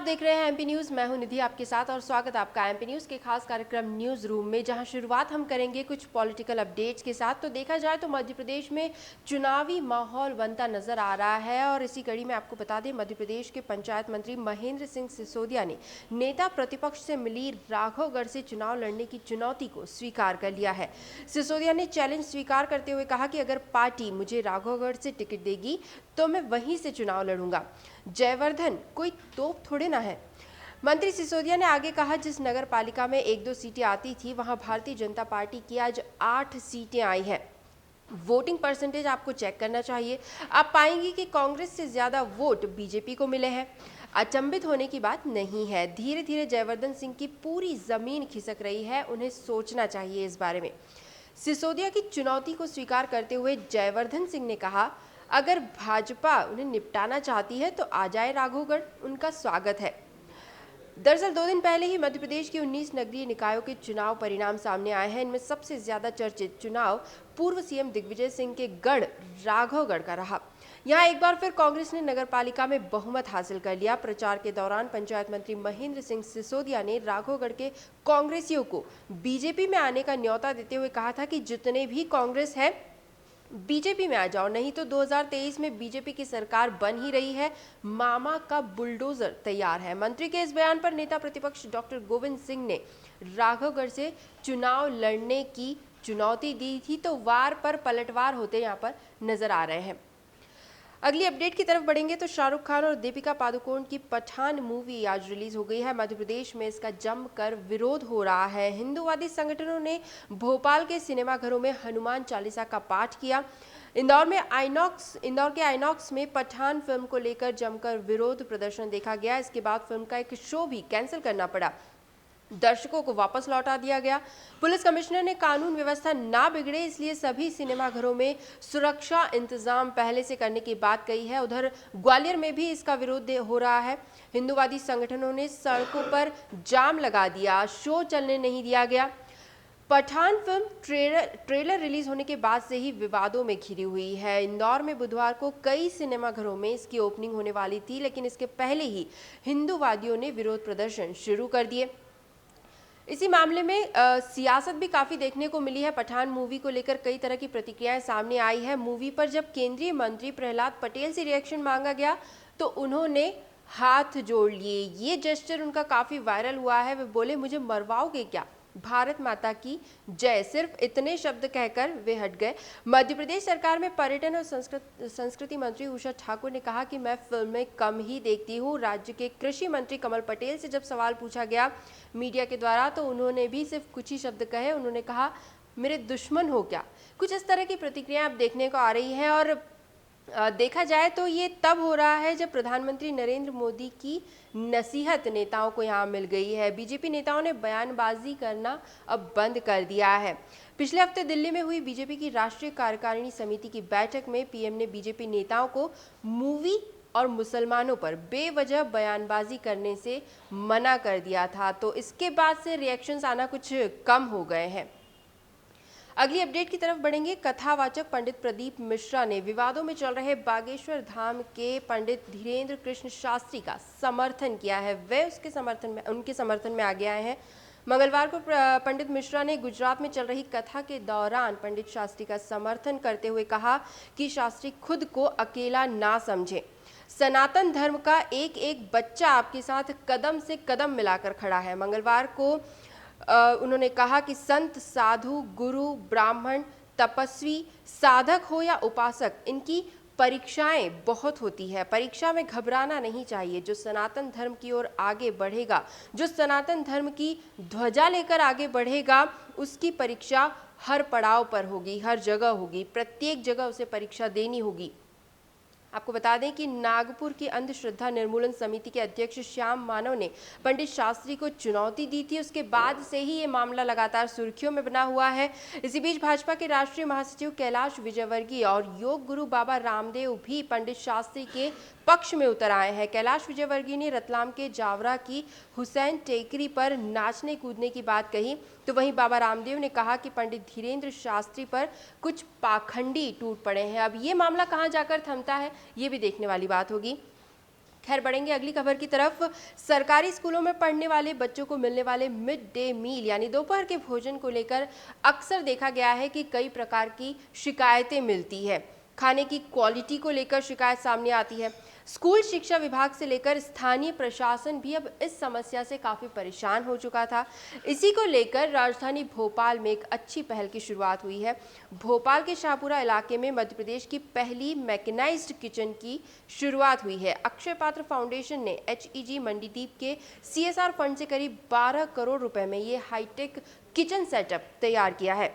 देख रहे हैं एमपी न्यूज। मैं हूं निधि आपके साथ और स्वागत आपका एमपी न्यूज के खास कार्यक्रम न्यूज रूम में, जहां शुरुआत हम करेंगे कुछ पॉलिटिकल अपडेट्स के साथ। तो देखा जाए तो मध्य प्रदेश में चुनावी माहौल बनता नजर आ रहा है और इसी कड़ी में आपको बता दें, मध्य प्रदेश के पंचायत मंत्री महेंद्र सिंह सिसोदिया ने नेता प्रतिपक्ष से मिली राघवगढ़ से चुनाव लड़ने की चुनौती को स्वीकार कर लिया है। सिसोदिया ने चैलेंज स्वीकार करते हुए कहा कि अगर पार्टी मुझे राघवगढ़ से टिकट देगी तो मैं वहीं से चुनाव लड़ूंगा। जयवर्धन कोई तोप थोड़े ना है। मंत्री सिसोदिया ने आगे कहा, जिस नगर पालिका में 1-2 सीटें आती थी वहां भारतीय जनता पार्टी की आज 8 सीटें आई हैं। वोटिंग परसेंटेज आपको चेक करना चाहिए, आप पाएंगे कि कांग्रेस से ज्यादा वोट बीजेपी को मिले हैं। अचंभित होने की बात नहीं है। धीरे धीरे जयवर्धन सिंह की पूरी जमीन खिसक रही है, उन्हें सोचना चाहिए इस बारे में। सिसोदिया की चुनौती को स्वीकार करते हुए जयवर्धन सिंह ने कहा, अगर भाजपा उन्हें निपटाना चाहती है तो आ जाए राघवगढ़, उनका स्वागत है। दरअसल 2 दिन पहले ही मध्य प्रदेश के 19 नगरीय निकायों के चुनाव परिणाम सामने आए हैं। इनमें सबसे ज्यादा चर्चित चुनाव पूर्व सीएम दिग्विजय सिंह के गढ़ राघवगढ़ का रहा। यहां एक बार फिर कांग्रेस ने नगर पालिका में बहुमत हासिल कर लिया। प्रचार के दौरान पंचायत मंत्री महेंद्र सिंह सिसोदिया ने राघवगढ़ के कांग्रेसियों को बीजेपी में आने का न्योता देते हुए कहा था कि जितने भी कांग्रेस है बीजेपी में आ जाओ, नहीं तो 2023 में बीजेपी की सरकार बन ही रही है, मामा का बुलडोजर तैयार है। मंत्री के इस बयान पर नेता प्रतिपक्ष डॉक्टर गोविंद सिंह ने राघवगढ़ से चुनाव लड़ने की चुनौती दी थी, तो वार पर पलटवार होते यहाँ पर नजर आ रहे हैं। अगली अपडेट की तरफ बढ़ेंगे तो शाहरुख खान और दीपिका पादुकोण की पठान मूवी आज रिलीज हो गई है। मध्य प्रदेश में इसका जमकर विरोध हो रहा है। हिंदूवादी संगठनों ने भोपाल के सिनेमाघरों में हनुमान चालीसा का पाठ किया। इंदौर के आइनॉक्स में पठान फिल्म को लेकर जमकर विरोध प्रदर्शन देखा गया। इसके बाद फिल्म का एक शो भी कैंसिल करना पड़ा, दर्शकों को वापस लौटा दिया गया। पुलिस कमिश्नर ने कानून व्यवस्था ना बिगड़े इसलिए सभी सिनेमाघरों में सुरक्षा इंतजाम पहले से करने की बात कही है। उधर ग्वालियर में भी इसका विरोध हो रहा है। हिंदूवादी संगठनों ने सड़कों पर जाम लगा दिया, शो चलने नहीं दिया गया। पठान फिल्म ट्रेलर रिलीज होने के बाद से ही विवादों में घिरी हुई है। इंदौर में बुधवार को कई सिनेमाघरों में इसकी ओपनिंग होने वाली थी, लेकिन इसके पहले ही हिंदूवादियों ने विरोध प्रदर्शन शुरू कर दिए। इसी मामले में सियासत भी काफी देखने को मिली है। पठान मूवी को लेकर कई तरह की प्रतिक्रियाएं सामने आई है। मूवी पर जब केंद्रीय मंत्री प्रहलाद पटेल से रिएक्शन मांगा गया तो उन्होंने हाथ जोड़ लिए। ये जेस्चर उनका काफी वायरल हुआ है। वे बोले, मुझे मरवाओगे क्या, भारत माता की जय, सिर्फ इतने शब्द कहकर वे हट गए। मध्य प्रदेश सरकार में पर्यटन और संस्कृति मंत्री उषा ठाकुर ने कहा कि मैं फिल्में कम ही देखती हूँ। राज्य के कृषि मंत्री कमल पटेल से जब सवाल पूछा गया मीडिया के द्वारा तो उन्होंने भी सिर्फ कुछ ही शब्द कहे। उन्होंने कहा, मेरे दुश्मन हो क्या। कुछ इस तरह की प्रतिक्रियाएं अब देखने को आ रही हैं और देखा जाए तो ये तब हो रहा है जब प्रधानमंत्री नरेंद्र मोदी की नसीहत नेताओं को यहाँ मिल गई है। बीजेपी नेताओं ने बयानबाजी करना अब बंद कर दिया है। पिछले हफ्ते दिल्ली में हुई बीजेपी की राष्ट्रीय कार्यकारिणी समिति की बैठक में पीएम ने बीजेपी नेताओं को मूवी और मुसलमानों पर बेवजह बयानबाजी करने से मना कर दिया था, तो इसके बाद से रिएक्शंस आना कुछ कम हो गए हैं। अगली अपडेट की तरफ बढ़ेंगे। कथावाचक पंडित प्रदीप मिश्रा ने विवादों में चल रहे बागेश्वर धाम के पंडित धीरेन्द्र कृष्ण शास्त्री का समर्थन किया है। वे उनके समर्थन में आगे आए हैं। मंगलवार को पंडित मिश्रा ने गुजरात में चल रही कथा के दौरान पंडित शास्त्री का समर्थन करते हुए कहा कि शास्त्री खुद को अकेला ना समझे। सनातन धर्म का एक एक बच्चा आपके साथ कदम से कदम मिलाकर खड़ा है। मंगलवार को उन्होंने कहा कि संत, साधु, गुरु, ब्राह्मण, तपस्वी, साधक हो या उपासक, इनकी परीक्षाएं बहुत होती है। परीक्षा में घबराना नहीं चाहिए। जो सनातन धर्म की ओर आगे बढ़ेगा, जो सनातन धर्म की ध्वजा लेकर आगे बढ़ेगा, उसकी परीक्षा हर पड़ाव पर होगी, हर जगह होगी, प्रत्येक जगह उसे परीक्षा देनी होगी। आपको बता दें कि नागपुर की अंधश्रद्धा निर्मूलन समिति के अध्यक्ष श्याम मानव ने पंडित शास्त्री को चुनौती दी थी। उसके बाद से ही ये मामला लगातार सुर्खियों में बना हुआ है। इसी बीच भाजपा के राष्ट्रीय महासचिव कैलाश विजयवर्गीय और योग गुरु बाबा रामदेव भी पंडित शास्त्री के पक्ष में उतर आए हैं। कैलाश विजयवर्गीय ने रतलाम के जावरा की हुसैन टेकरी पर नाचने कूदने की बात कही, तो वहीं बाबा रामदेव ने कहा कि पंडित धीरेन्द्र शास्त्री पर कुछ पाखंडी टूट पड़े हैं। अब ये मामला कहां जाकर थमता है, ये भी देखने वाली बात होगी। खैर बढ़ेंगे अगली खबर की तरफ। सरकारी स्कूलों में पढ़ने वाले बच्चों को मिलने वाले मिड डे मील यानी दोपहर के भोजन को लेकर अक्सर देखा गया है कि कई प्रकार की शिकायतें मिलती है। खाने की क्वालिटी को लेकर शिकायत सामने आती है। स्कूल शिक्षा विभाग से लेकर स्थानीय प्रशासन भी अब इस समस्या से काफी परेशान हो चुका था। इसी को लेकर राजधानी भोपाल में एक अच्छी पहल की शुरुआत हुई है। भोपाल के शाहपुरा इलाके में मध्य प्रदेश की पहली मैकेनाइज्ड किचन की शुरुआत हुई है। अक्षय पात्र फाउंडेशन ने HEG मंडीदीप के CSR फंड से करीब 12 करोड़ रुपए में ये हाईटेक किचन सेटअप तैयार किया है।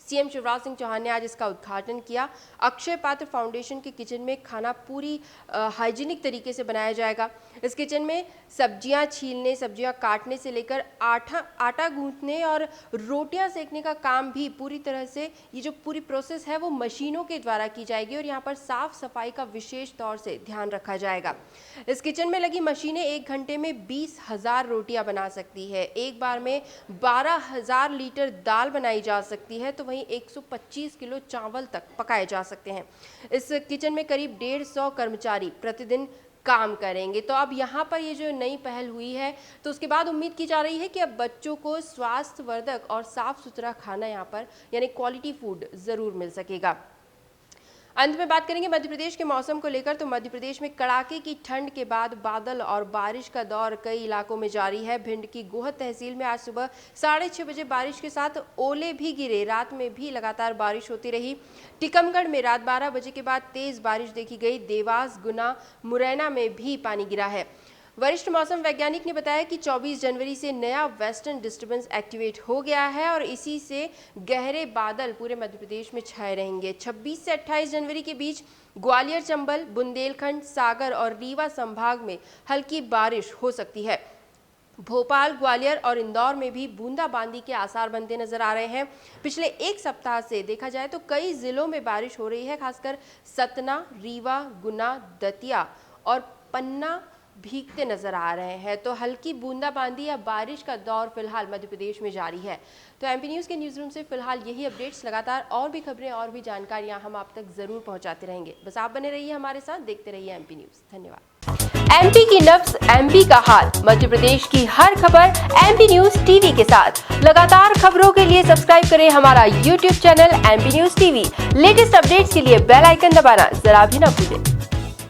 CM शिवराज सिंह चौहान ने आज इसका उद्घाटन किया। अक्षय पात्र फाउंडेशन के किचन में खाना पूरी हाइजीनिक तरीके से बनाया जाएगा। इस किचन में सब्जियां छीलने, सब्जियां काटने से लेकर आटा गूंथने और रोटियां सेकने का काम भी पूरी तरह से, ये जो पूरी प्रोसेस है वो मशीनों के द्वारा की जाएगी और यहाँ पर साफ सफाई का विशेष तौर से ध्यान रखा जाएगा। इस किचन में लगी मशीनें 1 घंटे में 20,000 रोटियां बना सकती है। एक बार में 12,000 लीटर दाल बनाई जा सकती है, तो वहीं 125 किलो चावल तक पकाए जा सकते हैं। इस किचन में करीब 150 कर्मचारी प्रतिदिन काम करेंगे। तो अब यहाँ पर ये जो नई पहल हुई है, तो उसके बाद उम्मीद की जा रही है कि अब बच्चों को स्वास्थ्यवर्धक और साफ सुथरा खाना यहाँ पर यानी क्वालिटी फूड जरूर मिल सकेगा। अंत में बात करेंगे मध्य प्रदेश के मौसम को लेकर। तो मध्य प्रदेश में कड़ाके की ठंड के बाद बादल और बारिश का दौर कई इलाकों में जारी है। भिंड की गोहद तहसील में आज सुबह 6:30 बजे बारिश के साथ ओले भी गिरे। रात में भी लगातार बारिश होती रही। टीकमगढ़ में रात 12 बजे के बाद तेज बारिश देखी गई। देवास, गुना, मुरैना में भी पानी गिरा है। वरिष्ठ मौसम वैज्ञानिक ने बताया कि 24 जनवरी से नया वेस्टर्न डिस्टर्बेंस एक्टिवेट हो गया है और इसी से गहरे बादल पूरे मध्य प्रदेश में छाए रहेंगे। 26 से 28 जनवरी के बीच ग्वालियर, चंबल, बुंदेलखंड, सागर और रीवा संभाग में हल्की बारिश हो सकती है। भोपाल, ग्वालियर और इंदौर में भी बूंदाबांदी के आसार बनते नजर आ रहे हैं। पिछले एक सप्ताह से देखा जाए तो कई जिलों में बारिश हो रही है। खासकर सतना, रीवा, गुना, दतिया और पन्ना भीगते नजर आ रहे हैं। तो हल्की बूंदाबांदी या बारिश का दौर फिलहाल मध्य प्रदेश में जारी है। तो MP न्यूज़ के न्यूज़ रूम से फिलहाल यही अपडेट्स, लगातार और भी खबरें और भी जानकारियां हम आप तक जरूर पहुंचाते रहेंगे। बस आप बने रहिए हमारे साथ, देखते रहिए MP न्यूज़। धन्यवाद। MP की नब्ज, MP का हाल, मध्य प्रदेश की हर खबर MP न्यूज़ TV के साथ। लगातार खबरों के लिए सब्सक्राइब करें हमारा YouTube channel MP news TV। Latest updates के लिए बेल आइकन दबाना जरा भी न भूलें।